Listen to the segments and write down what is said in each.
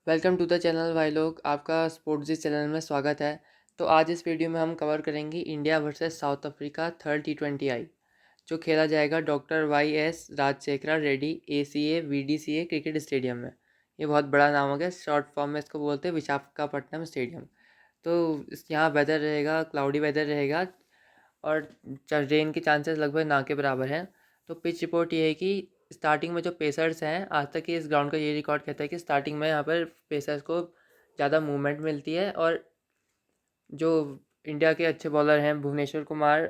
Welcome to the channel भाई लोग, आपका स्पोर्ट्स चैनल में स्वागत है। तो आज इस वीडियो में हम कवर करेंगे India versus South Africa third T20I, जो खेला जाएगा doctor YS Rajashekhara Reddy ACA VDCA cricket stadium में। ये बहुत बड़ा नाम हो गया, शॉर्ट फॉर्म में इसको बोलते हैं विशाखापट्टनम स्टेडियम। तो यहाँ वेदर रहेगा, क्लाउडी वेदर रहेगा और रेन के चांसेस लगभग ना के बराबर हैं। तो पिच रिपोर्ट ये है कि स्टार्टिंग में जो पेसर्स हैं, आज तक की इस ग्राउंड का ये रिकॉर्ड कहता है कि स्टार्टिंग में यहाँ पर पेसर्स को ज़्यादा मूवमेंट मिलती है और जो इंडिया के अच्छे बॉलर हैं भुवनेश्वर कुमार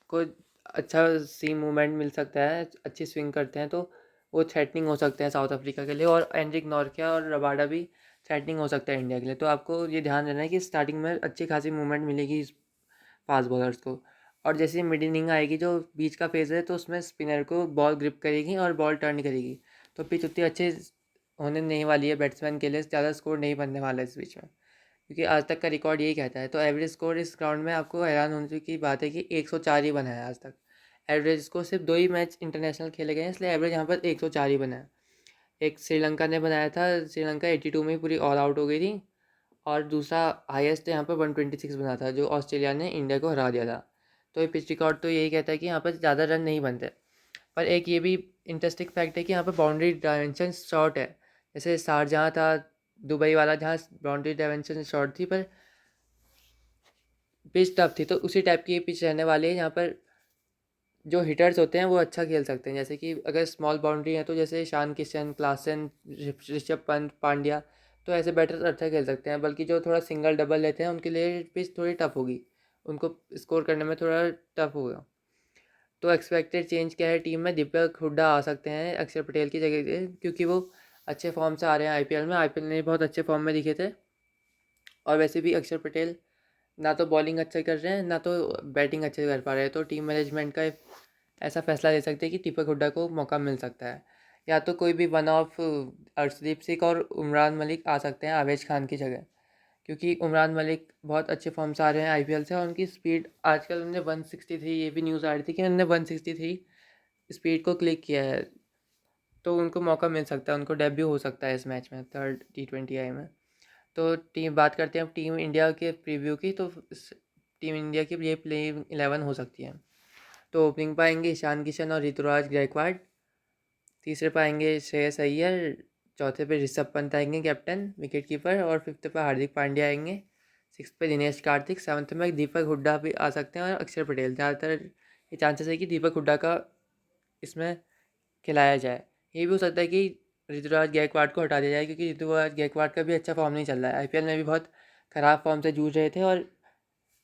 को अच्छा सीम मूवमेंट मिल सकता है, अच्छी स्विंग करते हैं, तो वो थ्रेटनिंग हो सकते हैं साउथ अफ्रीका के लिए। और एंड्रिक नॉर्किया और रबाडा भी थ्रेटनिंग हो सकता है इंडिया के लिए। तो आपको ये ध्यान देना है कि स्टार्टिंग में अच्छी खासी मूवमेंट मिलेगी फास्ट बॉलर्स को। और जैसे मिड इनिंग आएगी, जो बीच का फेज़ है, तो उसमें स्पिनर को बॉल ग्रिप करेगी और बॉल टर्न करेगी। तो पिच उतनी अच्छी होने नहीं वाली है बैट्समैन के लिए, ज़्यादा स्कोर नहीं बनने वाला है इस बीच में, क्योंकि आज तक का रिकॉर्ड यही कहता है। तो एवरेज स्कोर इस ग्राउंड में आपको हैरान होने की बात है कि 104 ही बना है आज तक। एवरेज स्कोर सिर्फ 2 ही मैच इंटरनेशनल खेले गए हैं, इसलिए एवरेज यहाँ पर 104 ही बना है। एक श्रीलंका ने बनाया था, श्रीलंका 82 में ही पूरी ऑल आउट हो गई थी। और दूसरा हाईएस्ट यहाँ पर 126 बना था, जो ऑस्ट्रेलिया ने इंडिया को हरा दिया था। तो ये पिच रिकॉर्ड तो यही कहता है कि यहाँ पर ज़्यादा रन नहीं बनते। पर एक ये भी इंटरेस्टिंग फैक्ट है कि यहाँ पर बाउंड्री डायमेंशन शॉर्ट है। जैसे शारजहाँ था, दुबई वाला, जहाँ बाउंड्री डायमेंशन शॉर्ट थी पर पिच टफ थी, तो उसी टाइप की पिच रहने वाली है। यहाँ पर जो हिटर्स होते हैं वो अच्छा खेल सकते हैं। जैसे कि अगर स्मॉल बाउंड्री है तो जैसे ईशान किशन, क्लासन, ऋषभ पंत, पांड्या, तो ऐसे बैटर अच्छा खेल सकते हैं। बल्कि जो थोड़ा सिंगल डबल लेते हैं उनके लिए पिच थोड़ी टफ होगी, उनको स्कोर करने में थोड़ा टफ होगा। तो एक्सपेक्टेड चेंज क्या है टीम में? दीपक हुड्डा आ सकते हैं अक्षर पटेल की जगह पे, क्योंकि वो अच्छे फॉर्म से आ रहे हैं आईपीएल में। आईपीएल में बहुत अच्छे फॉर्म में दिखे थे। और वैसे भी अक्षर पटेल ना तो बॉलिंग अच्छा कर रहे हैं, ना तो बैटिंग अच्छे कर पा रहे हैं। तो टीम मैनेजमेंट का ऐसा फैसला ले सकते हैं कि दीपक हुड्डा को मौका मिल सकता है, या तो कोई भी वन ऑफ अर्शदीप सिंह और उमरान मलिक आ सकते हैं आवेश खान की जगह। क्योंकि उमरान मलिक बहुत अच्छे फॉर्म से आ रहे हैं आईपीएल से, और उनकी स्पीड आजकल, उन्होंने 163, ये भी न्यूज़ आ रही थी कि उन्होंने 163 स्पीड को क्लिक किया है। तो उनको मौका मिल सकता है, उनको डेब्यू हो सकता है इस मैच में, थर्ड T20I में। तो टीम बात करते हैं अब टीम इंडिया के प्रीव्यू की। तो टीम इंडिया की ये प्लेइंग 11 हो सकती है। तो ओपनिंग पाएंगे ईशान किशन और ऋतुराज गायकवाड़। तीसरे पाएंगे श्रेयस अय्यर। चौथे पे ऋषभ पंत आएंगे कैप्टन विकेट कीपर। और फिफ्थ पे हार्दिक पांड्या आएंगे। सिक्स पे दिनेश कार्तिक। सेवन्थ में दीपक हुड्डा भी आ सकते हैं और अक्षर पटेल। ज़्यादातर ये चांसेस है कि दीपक हुड्डा का इसमें खिलाया जाए। ये भी हो सकता है कि ऋतुराज गायकवाड़ को हटा दिया जाए, क्योंकि ऋतुराज गायकवाड़ का भी अच्छा फॉर्म नहीं चल रहा है। आईपीएल में भी बहुत ख़राब फॉर्म से जूझ रहे थे और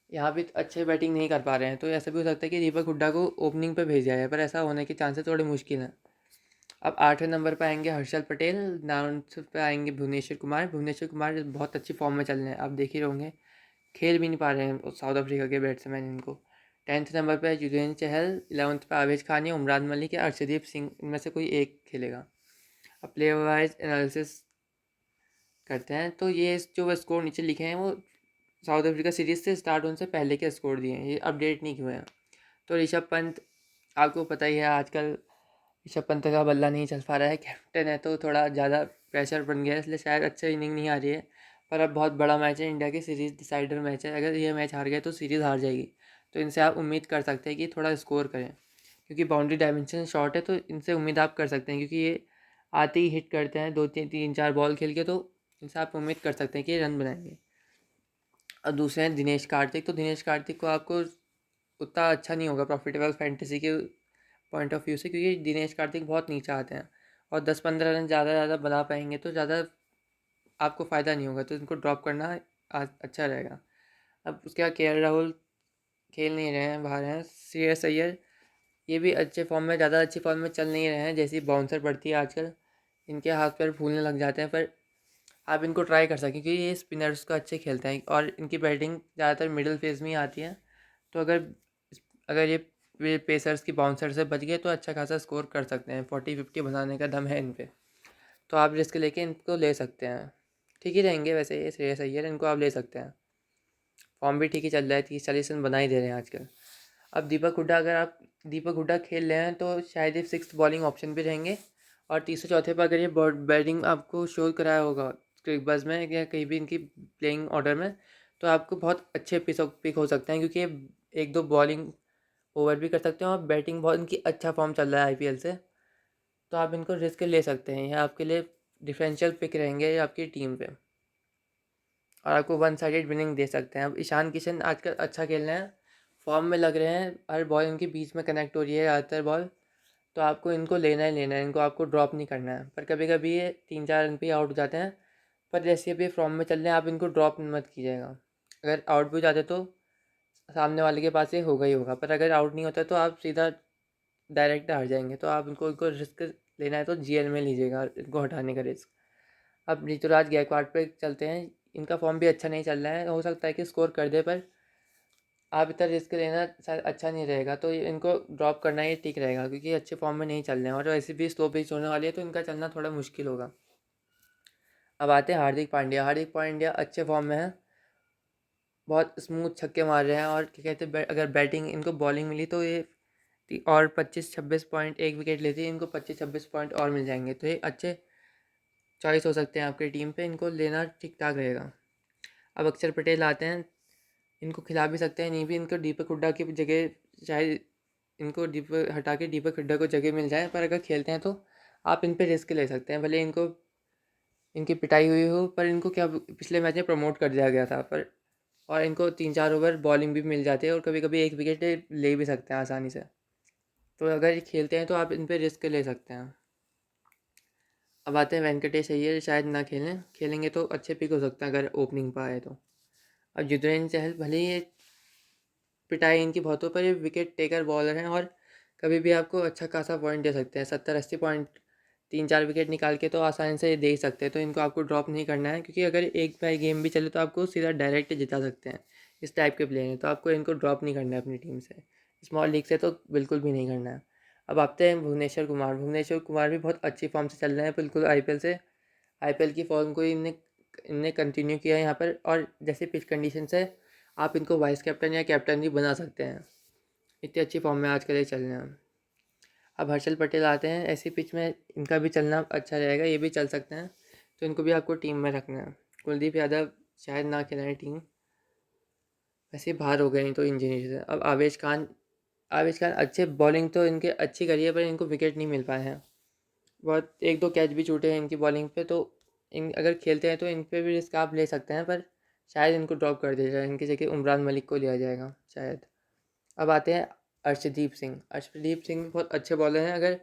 यहाँ भी अच्छे बैटिंग नहीं कर पा रहे हैं। तो ऐसा भी हो सकता है कि दीपक हुड्डा को ओपनिंग पे भेजा जाए, पर ऐसा होने के चांसेस थोड़े मुश्किल हैं। अब आठवें नंबर पर आएंगे हर्षल पटेल। नाइन्थ पे आएंगे भुवनेश्वर कुमार। भुवनेश्वर कुमार बहुत अच्छी फॉर्म में चल रहे हैं, आप देख ही रहोगे। खेल भी नहीं पा रहे हैं साउथ अफ्रीका के बैट्समैन इनको। 10th नंबर पर युजवेंद्र चहल। 11th पे आवेश खान या उमरान मलिक या अर्शदीप सिंह, इनमें से कोई एक खेलेगा। अब प्लेयर वाइज एनालिसिस करते हैं, तो ये जो स्कोर नीचे लिखे हैं वो साउथ अफ्रीका सीरीज़ से स्टार्ट होने से पहले के स्कोर दिए हैं, ये अपडेट नहीं हुए हैं। तो ऋषभ पंत, आपको पता ही है आजकल ऋषभ पंत का बल्ला नहीं चल पा रहा है। कैप्टन है तो थोड़ा ज़्यादा प्रेशर बन गया है, इसलिए शायद अच्छा इनिंग नहीं आ रही है। पर अब बहुत बड़ा मैच है, इंडिया की सीरीज़ डिसाइडर मैच है। अगर ये मैच हार गए तो सीरीज़ हार जाएगी। तो इनसे आप उम्मीद कर सकते हैं कि थोड़ा स्कोर करें, क्योंकि बाउंड्री डायमेंशन शॉर्ट है। तो इनसे उम्मीद आप कर सकते हैं, क्योंकि ये आते ही हिट करते हैं दो तीन तीन चार बॉल खेल के। तो इनसे आप उम्मीद कर सकते हैं कि ये रन बनाएंगे। और दूसरे हैं दिनेश कार्तिक। तो दिनेश कार्तिक को आपको उतना अच्छा नहीं होगा प्रॉफिटेबल फैंटेसी के पॉइंट ऑफ व्यू से, क्योंकि दिनेश कार्तिक बहुत नीचे आते हैं और 10-15 रन ज़्यादा बना पाएंगे तो ज़्यादा आपको फ़ायदा नहीं होगा। तो इनको ड्रॉप करना अच्छा रहेगा। अब उसके बाद KL राहुल खेल नहीं रहे हैं, बाहर हैं। श्रेयस अय्यर, ये भी अच्छे फॉर्म में, ज़्यादा अच्छी फॉर्म में चल नहीं रहे हैं। जैसी बाउंसर पड़ती है आजकल, इनके हाथ पैर फूलने लग जाते हैं। पर आप इनको ट्राई कर सकते हैं, क्योंकि ये स्पिनर्स को अच्छे खेलते हैं और इनकी बैटिंग ज़्यादातर मिडिल फेज में ही आती है। तो अगर अगर ये पेसर्स की बाउंसर से बच गए तो अच्छा खासा स्कोर कर सकते हैं। 40-50 बनाने का दम है इन पे। तो आप रिस्क लेके इनको ले सकते हैं। ठीक ही रहेंगे वैसे, ये श्रेयस अय्यर, इनको आप ले सकते हैं। फॉर्म भी ठीक ही चल रहा है, 30-40 रन बना ही दे रहे हैं आजकल। अब दीपक हुड्डा, अगर आप दीपक हुड्डा खेल रहे हैं तो शायद ये सिक्स बॉलिंग ऑप्शन भी रहेंगे। और तीसरे चौथे पर अगर ये बैटिंग आपको शो कराया होगा क्विक बज़ में या कहीं भी इनकी प्लेइंग ऑर्डर में, तो आपको बहुत अच्छे पिक हो सकते हैं, क्योंकि ये एक दो बॉलिंग ओवर भी कर सकते हैं और बैटिंग बहुत इनकी अच्छा फॉर्म चल रहा है आईपीएल से, तो आप इनको रिस्क ले सकते हैं। ये आपके लिए डिफरेंशियल पिक रहेंगे आपकी टीम पे, और आपको वन साइडेड विनिंग दे सकते हैं। अब ईशान किशन आजकल अच्छा खेल रहे हैं, फॉर्म में लग रहे हैं, हर बॉल इनके बीच में कनेक्ट हो रही है ज़्यादातर बॉल, तो आपको इनको लेना ही लेना है, इनको आपको ड्रॉप नहीं करना है। पर कभी कभी ये 3-4 रन पे आउट हो जाते हैं, पर जैसे अभी फॉर्म में चल रहे हैं आप इनको ड्रॉप मत कीजिएगा। अगर आउट भी हो जाते तो सामने वाले के पास ये होगा ही होगा, पर अगर आउट नहीं होता तो आप सीधा डायरेक्ट हार जाएंगे। तो आप इनको रिस्क लेना है तो जीएल में लीजिएगा इनको हटाने का रिस्क। अब ऋतुराज गायकवाड़ पे चलते हैं, इनका फॉर्म भी अच्छा नहीं चल रहा है, हो सकता है कि स्कोर कर दे, पर आप इतना रिस्क लेना शायद अच्छा नहीं रहेगा, तो इनको ड्रॉप करना ही ठीक रहेगा, क्योंकि अच्छे फॉर्म में नहीं चल रहे हैं और वैसे भी स्लो पिच होने वाली है, तो इनका चलना थोड़ा मुश्किल होगा। अब आते हैं हार्दिक पांड्या। हार्दिक पांड्या अच्छे फॉर्म में है, बहुत स्मूथ छक्के मार रहे हैं, और क्या कहते हैं, अगर बैटिंग इनको बॉलिंग मिली तो ये और 25-26 पॉइंट, एक विकेट लेती है, इनको 25-26 पॉइंट और मिल जाएंगे, तो ये अच्छे चॉइस हो सकते हैं आपकी टीम पे, इनको लेना ठीक ठाक रहेगा। अब अक्षर पटेल आते हैं, इनको खिला भी सकते हैं, नहीं भी इनको दीपक हुड्डा की जगह शायद इनको दीपक हटा के दीपक हुड्डा को जगह मिल जाए, पर अगर खेलते हैं तो आप इन पे रिस्क ले सकते हैं। भले इनको इनकी पिटाई हुई हो, पर इनको क्या पिछले मैच में प्रमोट कर दिया गया था, पर और इनको 3-4 ओवर बॉलिंग भी मिल जाती है, और कभी कभी एक विकेट ले भी सकते हैं आसानी से। तो अगर ये खेलते हैं तो आप इन पे रिस्क ले सकते हैं। अब आते हैं वेंकटेश अय्यर, शायद ना खेलें, खेलेंगे तो अच्छे पिक हो सकते हैं अगर ओपनिंग पर आए तो। अब युजवेंद्र चहल, भले ही ये पिटाई इनकी बहुत हो, पर ये विकेट टेकर बॉलर हैं और कभी भी आपको अच्छा खासा पॉइंट दे सकते हैं। 70-80 पॉइंट 3-4 विकेट निकाल के तो आसानी से ये दे ही सकते हैं, तो इनको आपको ड्रॉप नहीं करना है, क्योंकि अगर एक बाई गेम भी चले तो आपको सीधा डायरेक्ट जिता सकते हैं। इस टाइप के प्लेयर हैं, तो आपको इनको ड्रॉप नहीं करना है अपनी टीम से, स्मॉल लीग से तो बिल्कुल भी नहीं करना है। अब आते हैं भुवनेश्वर कुमार। भुवनेश्वर कुमार भी बहुत अच्छी फॉर्म से चल रहे हैं बिल्कुल आईपीएल से, आईपीएल की फॉर्म को इनने इनने कंटिन्यू किया है यहाँ पर, और जैसे पिच कंडीशन है आप इनको वाइस कैप्टन या कैप्टन भी बना सकते हैं, इतनी अच्छी फॉर्म में आजकल ये चल रहे हैं। अब हर्षल पटेल आते हैं, ऐसी पिच में इनका भी चलना अच्छा रहेगा, ये भी चल सकते हैं, तो इनको भी आपको टीम में रखना है। कुलदीप यादव शायद ना खिलाएं टीम, वैसे बाहर हो गए नहीं तो इंजरी से। अब आवेश खान अच्छे बॉलिंग तो इनके अच्छी करी है, पर इनको विकेट नहीं मिल पाए हैं, बहुत एक दो कैच भी छूटे हैं इनकी बॉलिंग पे, तो इन अगर खेलते हैं तो इन पे भी रिस्क आप ले सकते हैं, पर शायद इनको ड्रॉप कर दिया जाए, इनकी जगह उमरान मलिक को लिया जाएगा शायद। अब आते हैं अर्शदीप सिंह। अर्शदीप सिंह बहुत अच्छे बॉलर हैं, अगर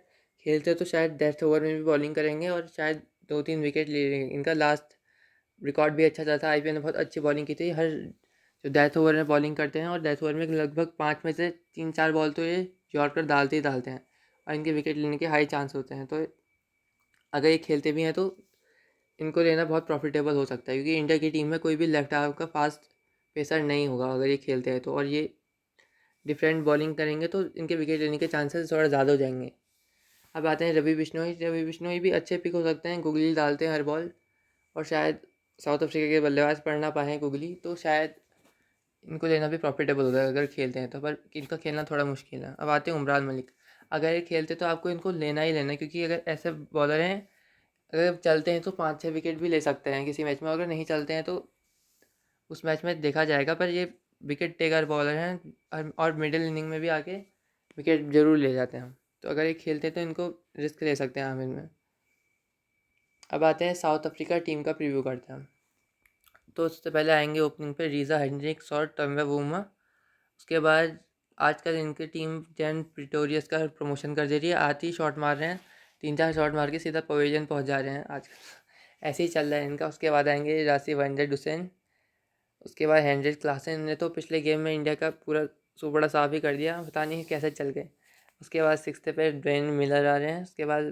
खेलते तो शायद डेथ ओवर में भी बॉलिंग करेंगे और शायद 2-3 विकेट ले लेंगे। इनका लास्ट रिकॉर्ड भी अच्छा चला था, आईपीएल में बहुत अच्छी बॉलिंग की थी, हर जो डेथ ओवर में बॉलिंग करते हैं, और डेथ ओवर में लगभग 5 में से 3-4 बॉल तो ये यॉर्कर डालते ही डालते हैं, और इनके विकेट लेने के हाई चांस होते हैं। तो अगर ये खेलते भी हैं तो इनको लेना बहुत प्रॉफिटेबल हो सकता है, क्योंकि इंडिया की टीम में कोई भी लेफ्ट आर्म का फास्ट पेसर नहीं होगा अगर ये खेलते हैं तो, और ये डिफरेंट बॉलिंग करेंगे तो इनके विकेट लेने के चांसेस थोड़ा ज़्यादा हो जाएंगे। अब आते हैं रवि बिश्नोई। रवि बिश्नोई भी अच्छे पिक हो सकते हैं, गुगली डालते हैं हर बॉल, और शायद साउथ अफ्रीका के बल्लेबाज पढ़ ना पाए गुगली, तो शायद इनको लेना भी प्रॉफिटेबल होगा अगर खेलते हैं तो, पर इनका खेलना थोड़ा मुश्किल है। अब आते हैं उमरान मलिक। अगर ये खेलते तो आपको इनको लेना ही लेना है, क्योंकि अगर ऐसे बॉलर हैं, अगर चलते हैं तो 5-6 विकेट भी ले सकते हैं किसी मैच में, अगर नहीं चलते हैं तो उस मैच में देखा जाएगा, पर ये विकेट टेकर बॉलर हैं, और मिडिल इनिंग में भी आके विकेट ज़रूर ले जाते हैं, तो अगर ये खेलते हैं तो इनको रिस्क ले सकते हैं हम इनमें। अब आते हैं साउथ अफ्रीका टीम का प्रीव्यू करते हैं। तो उससे पहले आएंगे ओपनिंग पे रीज़ा हेंड्रिक्स और टम्बे वुमा। उसके बाद आजकल इनकी टीम जैन प्रिटोरियस का प्रमोशन कर दे रही है, आते ही शॉट मार रहे हैं, 3-4 शॉट मार के सीधा पवेलियन पहुंच जा रहे हैं आजकल, ऐसे ही चल रहा है इनका। उसके बाद आएंगे राशि वंडर डुसेन। उसके बाद हेनरिच क्लासन ने तो पिछले गेम में इंडिया का पूरा सुपड़ा साफ ही कर दिया, पता नहीं कैसे चल गए। उसके बाद 6th पे ड्वेन मिलर आ रहे हैं। उसके बाद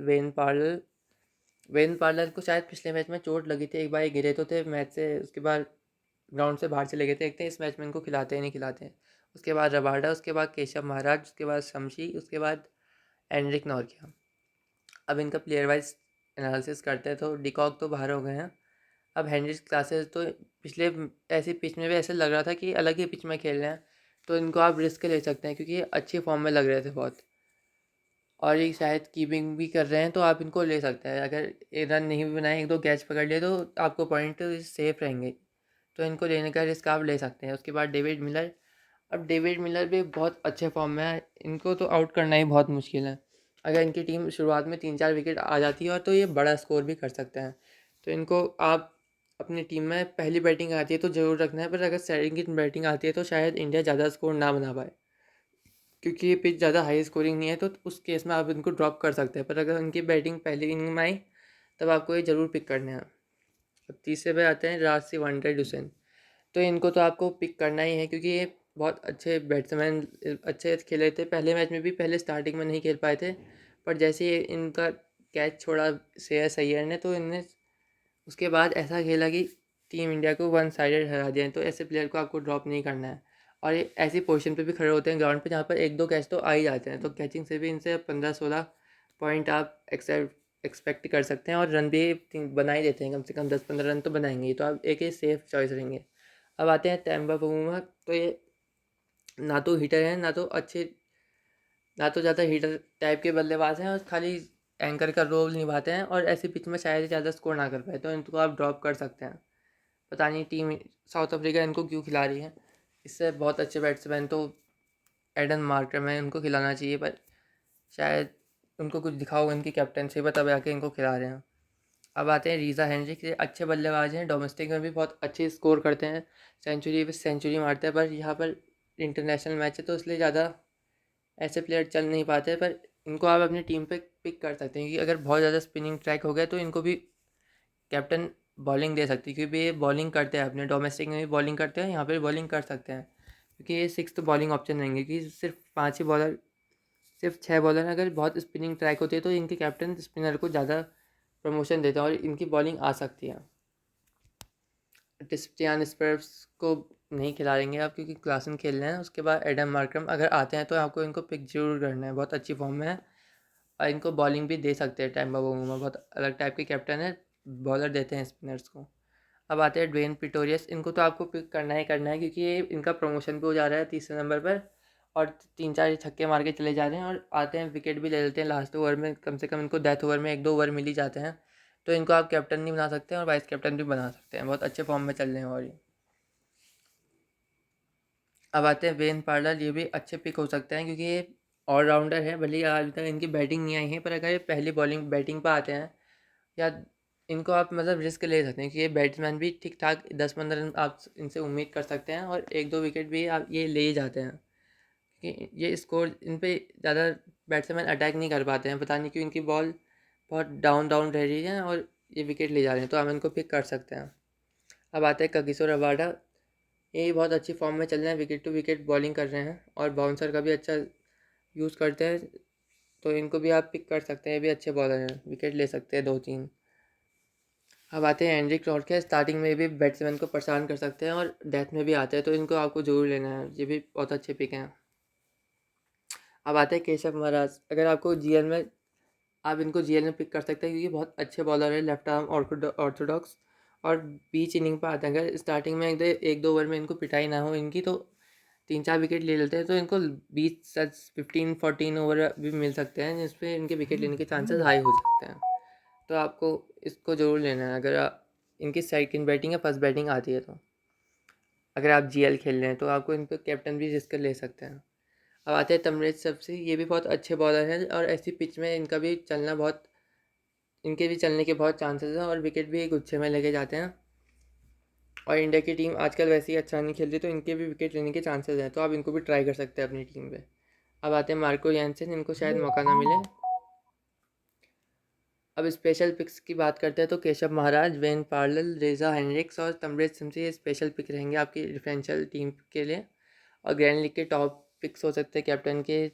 वेन पार्लर को शायद पिछले मैच में चोट लगी थी, एक बार ये गिरे तो थे मैच से, उसके बाद ग्राउंड से बाहर चले गए थे, देखते हैं इस मैच में इनको खिलाते हैं नहीं खिलाते हैं। उसके बाद रबाडा, उसके बाद केशव महाराज, उसके बाद शमशी, उसके बाद एंड्रिक नॉर्किया। अब इनका प्लेयर वाइज एनालिसिस करते हैं, तो डिकॉक तो बाहर हो गए हैं। अब हेनरिच क्लासेस तो पिछले ऐसी पिच में भी ऐसे लग रहा था कि अलग ही पिच में खेल रहे हैं, तो इनको आप रिस्क ले सकते हैं, क्योंकि ये अच्छी फॉर्म में लग रहे थे बहुत। और ये शायद कीपिंग भी कर रहे हैं, तो आप इनको ले सकते हैं। अगर ये रन नहीं भी बनाए, एक दो कैच पकड़ लिए, तो आपको पॉइंट सेफ रहेंगे, तो इनको लेने का रिस्क आप ले सकते हैं। उसके बाद डेविड मिलर। अब डेविड मिलर भी बहुत अच्छे फॉर्म में है, इनको तो आउट करना ही बहुत मुश्किल है। अगर इनकी टीम शुरुआत में 3-4 विकेट आ जाती है और तो ये बड़ा स्कोर भी कर सकते हैं। तो इनको आप अपनी टीम में पहली बैटिंग आती है तो ज़रूर रखना है, पर अगर सेकंड बैटिंग आती है तो शायद इंडिया ज़्यादा स्कोर ना बना पाए, क्योंकि ये पिच ज़्यादा हाई स्कोरिंग नहीं है, तो उस केस में आप इनको ड्रॉप कर सकते हैं। पर अगर उनकी बैटिंग पहली इनिंग में आई, तब आपको ये ज़रूर पिक करना है। अब तीसरे पे आते हैं राशि वानडेड हुसैन। तो इनको तो आपको पिक करना ही है, क्योंकि ये बहुत अच्छे बैट्समैन, अच्छे खेले थे। पहले मैच में भी पहले स्टार्टिंग में नहीं खेल पाए थे, पर जैसे ही इनका कैच छोड़ा श्रेयस अय्यर ने, तो इनने उसके बाद ऐसा खेला कि टीम इंडिया को वन साइडेड हरा दिया। तो ऐसे प्लेयर को आपको ड्रॉप नहीं करना है। और ये ऐसी पोजीशन पे भी खड़े होते हैं ग्राउंड पे जहाँ पर एक दो कैच तो आ ही जाते हैं, तो कैचिंग से भी इनसे 15-16 पॉइंट आप एक्सपेक्ट कर सकते हैं। और रन भी बना ही देते हैं, कम से कम 10-15 रन तो बनाएंगे ही, तो आप एक ही सेफ चॉइस रहेंगे। अब आते हैं टेम्बा बमूमा। तो ये ना तो हिटर हैं, ना तो ज़्यादा हीटर टाइप के बल्लेबाज हैं, और खाली एंकर का रोल निभाते हैं, और ऐसी पिच में शायद ज़्यादा स्कोर ना कर पाए, तो इनको आप ड्रॉप कर सकते हैं। पता नहीं टीम साउथ अफ्रीका इनको क्यों खिला रही है। इससे बहुत अच्छे बैट्समैन तो एडन मार्करम है, उनको खिलाना चाहिए, पर शायद उनको कुछ दिखा होगा इनकी कैप्टनशिप पर, तब आके इनको खिला रहे हैं। अब आते हैं रीज़ा हेनरिक। ये अच्छे बल्लेबाज हैं, डोमेस्टिक में भी बहुत अच्छे स्कोर करते हैं, सेंचुरी पे सेंचुरी मारते हैं। पर यहाँ पर इंटरनेशनल मैच है, तो इसलिए ज़्यादा ऐसे प्लेयर चल नहीं पाते। पर इनको आप अपनी टीम पे पिक कर सकते हैं, कि अगर बहुत ज़्यादा स्पिनिंग ट्रैक हो गया तो इनको भी कैप्टन बॉलिंग दे सकती है, क्योंकि ये बॉलिंग करते हैं, अपने डोमेस्टिक में भी बॉलिंग करते हैं, यहाँ पे बॉलिंग कर सकते हैं, क्योंकि ये सिक्स बॉलिंग ऑप्शन रहेंगे। कि सिर्फ 5 ही बॉलर, सिर्फ 6 बॉलर अगर बहुत स्पिनिंग ट्रैक होती है, तो इनके कैप्टन स्पिनर को ज़्यादा प्रमोशन देते हैं और इनकी बॉलिंग आ सकती है। क्रिस्टियान स्पर्स को नहीं खिलाएंगे आप, क्योंकि क्लासन खेल रहे हैं। उसके बाद एडम मार्करम अगर आते हैं, तो आपको इनको पिक जरूर करना है, बहुत अच्छी फॉर्म में है, और इनको बॉलिंग भी दे सकते हैं। टेम्बा बाउमा बहुत अलग टाइप के कैप्टन है, बॉलर देते हैं स्पिनर्स को। अब आते हैं ड्वेन पिटोरियस। इनको तो आपको पिक करना ही करना है, क्योंकि ये इनका प्रमोशन भी हो जा रहा है तीसरे नंबर पर, और 3-4 छक्के मार के चले जा रहे हैं, और आते हैं विकेट भी ले लेते हैं लास्ट ओवर में। कम से कम इनको डेथ ओवर में 1-2 ओवर मिल ही जाते हैं, तो इनको आप कैप्टन नहीं बना सकते हैं, और वाइस कैप्टन भी बना सकते हैं। बहुत अच्छे फॉर्म में चल रहे हैं। और ये अब आते हैं वेन पार्लर। ये भी अच्छे पिक हो सकते हैं, क्योंकि ये ऑलराउंडर है। भले ही अभी तक इनकी बैटिंग नहीं आई है, पर अगर ये पहली बॉलिंग बैटिंग पर आते हैं, या इनको आप मतलब रिस्क ले सकते हैं, कि ये बैट्समैन भी ठीक ठाक 10-15 रन आप इनसे उम्मीद कर सकते हैं, और 1-2 विकेट भी आप ये ले ही जाते हैं, कि ये स्कोर इन पे ज़्यादा बैट्समैन अटैक नहीं कर पाते हैं। पता नहीं क्यों इनकी बॉल बहुत डाउन डाउन रह रही है, और ये विकेट ले जा रहे हैं, तो हम इनको पिक कर सकते हैं। अब आते हैं कगिसो रबाडा। ये बहुत अच्छी फॉर्म में चल रहे हैं, विकेट टू विकेट बॉलिंग कर रहे हैं, और बाउंसर का भी अच्छा यूज़ करते हैं, तो इनको भी आप पिक कर सकते हैं। ये भी अच्छे बॉलर हैं, विकेट ले सकते हैं 2-3। अब आते हैं एंड्रिक रॉडके। स्टार्टिंग में भी बैट्समैन को परेशान कर सकते हैं, और डेथ में भी आते हैं, तो इनको आपको ज़रूर लेना है। ये भी बहुत अच्छे पिक हैं। अब आते हैं केशव महाराज। अगर आपको जीएल में, आप इनको जीएल में पिक कर सकते हैं, क्योंकि बहुत अच्छे बॉलर है, लेफ्ट आर्म ऑर्थोडॉक्स, और बीच इनिंग पर आते हैं। अगर स्टार्टिंग में एक दो ओवर में इनको पिटाई ना हो इनकी, तो 3-4 विकेट ले लेते हैं, तो इनको 20-15-14 ओवर भी मिल सकते हैं, जिसपे इनके विकेट लेने के चांसेस हाई हो सकते हैं। तो आपको इसको ज़रूर लेना है, अगर इनकी सेकंड बैटिंग या फर्स्ट बैटिंग आती है, तो अगर आप जीएल खेल रहे हैं, तो आपको इन पर कैप्टन भी रिस्क ले सकते हैं। अब आते हैं तमरेज सबसे। ये भी बहुत अच्छे बॉलर हैं, और ऐसी पिच में इनका भी चलना बहुत, इनके भी चलने के बहुत चांसेस हैं, और विकेट भी गुच्छे में लेके जाते हैं। और इंडिया की टीम आजकल वैसे ही अच्छा नहीं खेलती, तो इनके भी विकेट लेने के चांसेस हैं, तो आप इनको भी ट्राई कर सकते हैं अपनी टीम पे। अब आते हैं मार्को यानसेन। इनको शायद मौका ना मिले। अब स्पेशल पिक्स की बात करते हैं, तो केशव महाराज, वेन पार्लल, रेजा हेनरिक्स और तमरेज सिमसे ये स्पेशल पिक रहेंगे आपकी डिफरेंशियल टीम के लिए। और ग्रैंड लीग के टॉप पिक्स हो सकते हैं कैप्टन के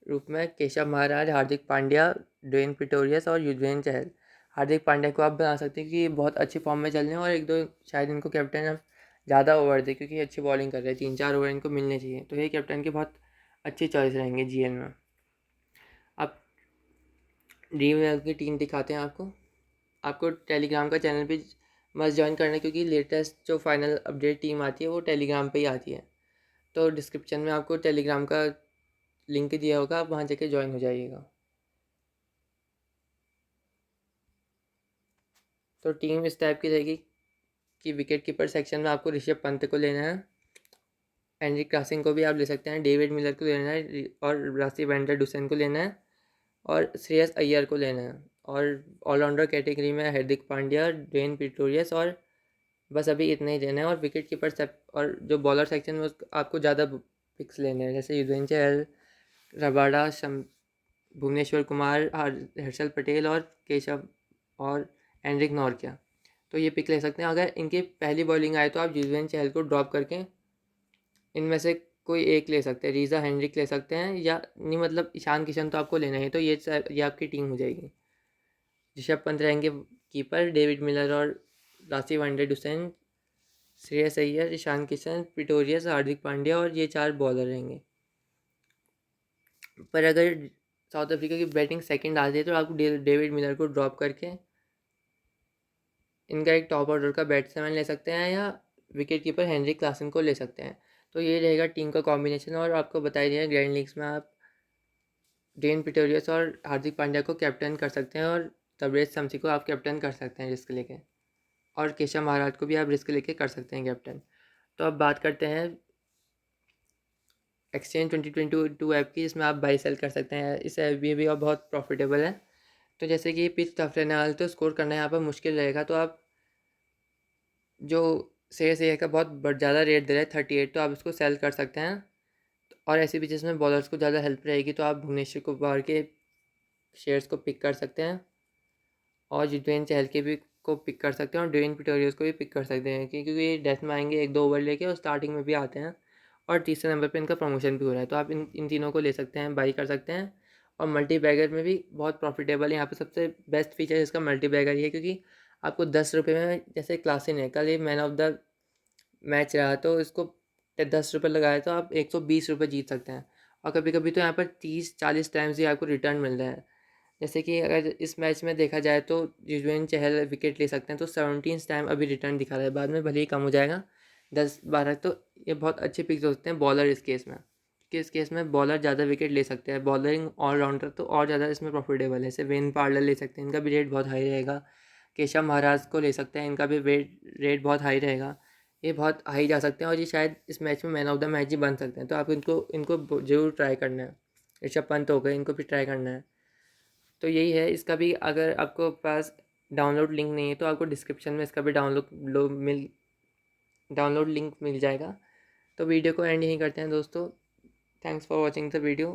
रूप में केशव महाराज, हार्दिक पांड्या, ड्वेन पिटोरियस और युजवेंद्र चहल। हार्दिक पांड्या को आप बना सकते हैं, कि ये बहुत अच्छी फॉर्म में चल रहे हैं, और एक दो शायद इनको कैप्टन अब ज़्यादा ओवर दे, क्योंकि अच्छी बॉलिंग कर रहे हैं, 3-4 ओवर इनको मिलने चाहिए, तो ये कैप्टन की बहुत अच्छी चॉइस रहेंगे जीएल में। अब ड्रीम इलेवन की टीम दिखाते हैं आपको। आपको टेलीग्राम का चैनल भी मस्ट ज्वाइन करना है, क्योंकि लेटेस्ट जो फाइनल अपडेट टीम आती है वो टेलीग्राम पे ही आती है। तो डिस्क्रिप्शन में आपको टेलीग्राम का लिंक दिया होगा, आप वहाँ जाके ज्वाइन हो जाइएगा। तो टीम इस टाइप की रहेगी कि विकेट कीपर सेक्शन में आपको ऋषभ पंत को लेना है, एंड्रिक क्लासन को भी आप ले सकते हैं, डेविड मिलर को लेना है और रासी वैंडर डुसेन को लेना है और श्रेयस अय्यर को लेना है। और ऑलराउंडर कैटेगरी में हार्दिक पांड्या, ड्वेन पिटोरियस और बस अभी इतना ही लेना है। और विकेट कीपर सब और जो बॉलर सेक्शन में आपको ज़्यादा पिक्स लेने हैं, जैसे युजवेंद्र चहल, रबाडा, भुवनेश्वर कुमार, हर्षल पटेल और केशव और एंड्रिक नॉर्किया। तो ये पिक ले सकते हैं। अगर इनकी पहली बॉलिंग आए तो आप युजवेंद्र चहल को ड्रॉप करके इनमें से कोई एक ले सकते हैं, रीज़ा हेनरिक ले सकते हैं, या नहीं मतलब ईशान किशन तो आपको लेना है। तो ये आपकी टीम हो जाएगी। ऋषभ पंत रहेंगे कीपर, डेविड मिलर और Rassie van der Dussen, Shreyas Iyer, Ishan Kishan, Pretorius, Hardik Pandya और ये 4 बॉलर रहेंगे। पर अगर साउथ अफ्रीका की बैटिंग सेकंड आती है तो आपको डेविड मिलर को ड्रॉप करके इनका एक टॉप ऑर्डर का बैट्समैन ले सकते हैं या विकेट कीपर हेनरी क्लासन को ले सकते हैं। तो ये रहेगा टीम का कॉम्बिनेशन। और आपको बताया दिया ग्रैंड लीग्स में आप डेन पिटोरियस और हार्दिक पांड्या को कैप्टन कर सकते हैं और तबरेज शमसी को आप कैप्टन कर सकते हैं रिस्क लेके, और केशव महाराज को भी आप रिस्क लेके कर सकते हैं कैप्टन। तो अब बात करते हैं एक्सचेंज 2022 ऐप की, जिसमें आप बाई सेल कर सकते हैं। इस ऐप भी अब बहुत प्रॉफिटेबल है। तो जैसे कि पिच टफ रहने वाला तो स्कोर करना यहाँ पर मुश्किल रहेगा, तो आप जो श्रेयस अय्यर का बहुत ज़्यादा रेट दे रहे हैं 38, तो आप इसको सेल कर सकते हैं। और ऐसी पिचेस में बॉलर्स को ज़्यादा हेल्प रहेगी तो आप भुवनेश्वर कुमार के शेयर्स को पिक कर सकते हैं और युजवेंद्र चहल के भी को पिक कर सकते हैं और ड्वेन पिटोरियस को भी पिक कर सकते हैं, क्योंकि ये डेथ में आएंगे 1-2 ओवर लेके और स्टार्टिंग में भी आते हैं और तीसरे नंबर पे इनका प्रमोशन भी हो रहा है। तो आप इन तीनों को ले सकते हैं, बाई कर सकते हैं। और मल्टी बैगर में भी बहुत प्रॉफिटेबल है। यहाँ पे सबसे बेस्ट फीचर इसका मल्टी बैगर ही है, क्योंकि आपको 10 रुपये में, जैसे क्लासिन है कल ये मैन ऑफ द मैच रहा तो इसको 10 रुपये लगाए तो आप 120 रुपये जीत सकते हैं। और कभी कभी तो यहाँ पर 30-40 टाइम्स ही आपको रिटर्न मिल रहा है। जैसे कि अगर इस मैच में देखा जाए तो युजवेंद्र चहल विकेट ले सकते हैं तो 17 टाइम अभी रिटर्न दिखा रहा है, बाद में भले ही कम हो जाएगा 10-12। तो ये बहुत अच्छे पिक्स हो सकते हैं बॉलर इस केस में, कि इस केस में बॉलर ज़्यादा विकेट ले सकते हैं। बॉलरिंग ऑलराउंडर तो और ज़्यादा इसमें प्रॉफिटेबल है। जैसे वेन पार्लर ले सकते हैं, इनका भी रेट बहुत हाई रहेगा। केशव महाराज को ले सकते हैं, इनका भी रेट बहुत हाई रहेगा। ये बहुत हाई जा सकते हैं और ये शायद इस मैच में मैन ऑफ द मैच ही बन सकते हैं। तो आप इनको इनको ज़रूर ट्राई करना है। ऋषभ पंत हो गए, इनको भी ट्राई करना है। तो यही है। इसका भी अगर आपको पास डाउनलोड लिंक नहीं है तो आपको डिस्क्रिप्शन में इसका भी डाउनलोड लिंक मिल जाएगा। तो वीडियो को एंड यहीं करते हैं दोस्तों। Thanks for watching the video.